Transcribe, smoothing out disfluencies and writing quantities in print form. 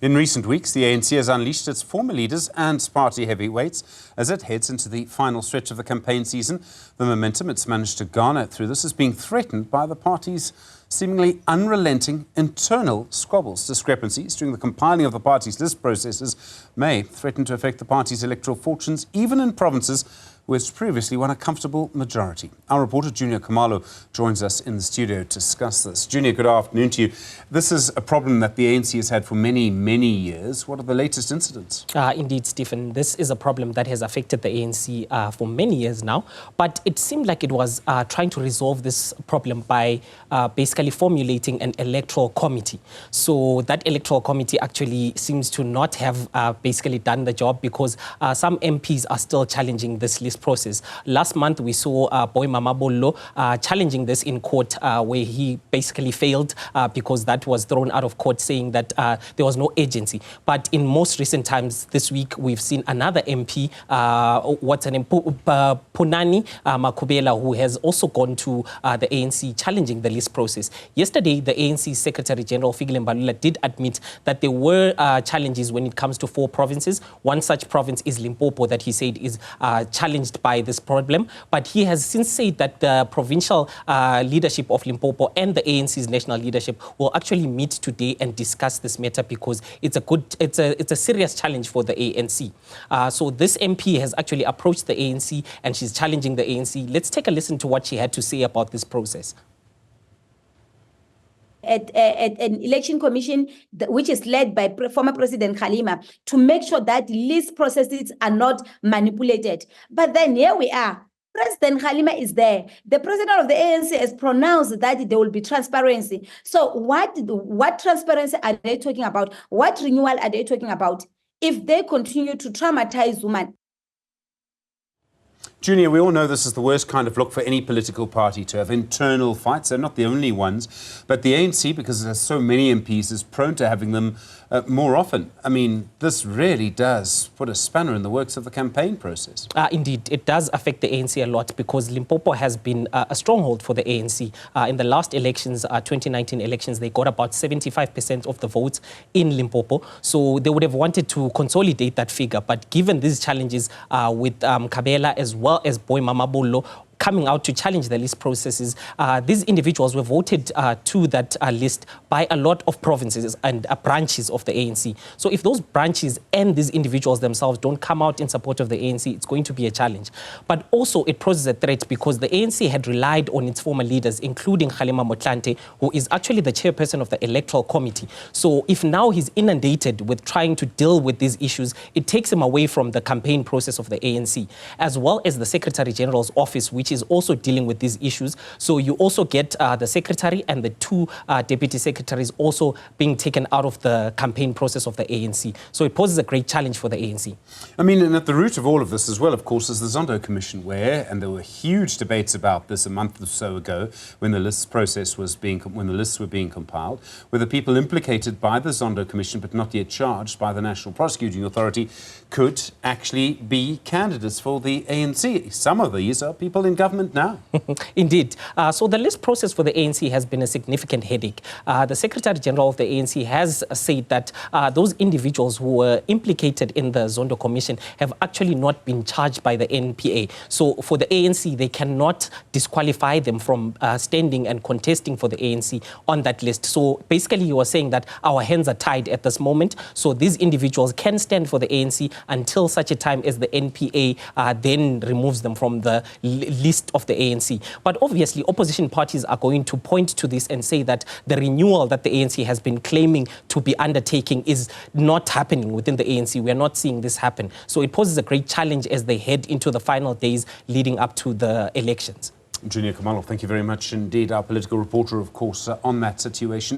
In recent weeks, the ANC has unleashed its former leaders and party heavyweights as it heads into the final stretch of the campaign season. The momentum it's managed to garner through this is being threatened by the party's seemingly unrelenting internal squabbles. Discrepancies during the compiling of the party's list processes may threaten to affect the party's electoral fortunes, even in provinces where it's previously won a comfortable majority. Our reporter Juniour Khumalo joins us in the studio to discuss this. Juniour, good afternoon to you. This is a problem that the ANC has had for many, many years. What are the latest incidents? Indeed, Stephen, this is a problem that has affected the ANC for many years now, but it seemed like it was trying to resolve this problem by basically formulating an electoral committee. So that electoral committee actually seems to not have basically done the job, because some MPs are still challenging this list process. Last month, we saw Boy Mamabolo challenging this in court, where he basically failed because that was thrown out of court, saying that there was no agency. But in most recent times this week, we've seen another MP, what's her name, Punani Makubela, who has also gone to the ANC challenging the list process. Yesterday, the ANC Secretary General Fikile Mbalula did admit that there were challenges when it comes to 4 provinces. One such province is Limpopo, that he said is challenged by this problem. But he has since said that the provincial leadership of Limpopo and the ANC's national leadership will actually meet today and discuss this matter, because it's a serious challenge for the ANC. So this MP has actually approached the ANC and she's challenging the ANC. Let's take a listen to what she had to say about this process. At an election commission which is led by former President Kgalema, to make sure that list processes are not manipulated. But then here we are. President Kgalema is there. The president of the ANC has pronounced that there will be transparency. So what transparency are they talking about? What renewal are they talking about if they continue to traumatize women? Juniour, we all know this is the worst kind of look for any political party to have internal fights. They're not the only ones. But the ANC, because it has so many MPs, is prone to having them more often. I mean, this really does put a spanner in the works of the campaign process. Indeed, it does affect the ANC a lot, because Limpopo has been a stronghold for the ANC. In the last elections, 2019 elections, they got about 75% of the votes in Limpopo. So they would have wanted to consolidate that figure. But given these challenges with Kabela as well as Boy Mamabolo coming out to challenge the list processes, these individuals were voted to that list by a lot of provinces and branches of the ANC. So if those branches and these individuals themselves don't come out in support of the ANC, it's going to be a challenge. But also it poses a threat, because the ANC had relied on its former leaders, including Kgalema Motlanthe, who is actually the chairperson of the electoral committee. So if now he's inundated with trying to deal with these issues, it takes him away from the campaign process of the ANC, as well as the Secretary General's office, which is also dealing with these issues. So you also get the secretary and the 2 deputy secretaries also being taken out of the campaign process of the ANC. So it poses a great challenge for the ANC. I mean, and at the root of all of this as well, of course, is the Zondo Commission, and there were huge debates about this a month or so ago, when the lists were being compiled, where the people implicated by the Zondo Commission but not yet charged by the National Prosecuting Authority could actually be candidates for the ANC. Some of these are people in government now. Indeed. So the list process for the ANC has been a significant headache. The Secretary General of the ANC has said that those individuals who were implicated in the Zondo Commission have actually not been charged by the NPA. So for the ANC, they cannot disqualify them from standing and contesting for the ANC on that list. So basically, you are saying that our hands are tied at this moment. So these individuals can stand for the ANC until such a time as the NPA then removes them from the list of the ANC. But obviously, opposition parties are going to point to this and say that the renewal that the ANC has been claiming to be undertaking is not happening within the ANC. We are not seeing this happen. So it poses a great challenge as they head into the final days leading up to the elections. Juniour Khumalo, thank you very much indeed. Our political reporter, of course, on that situation.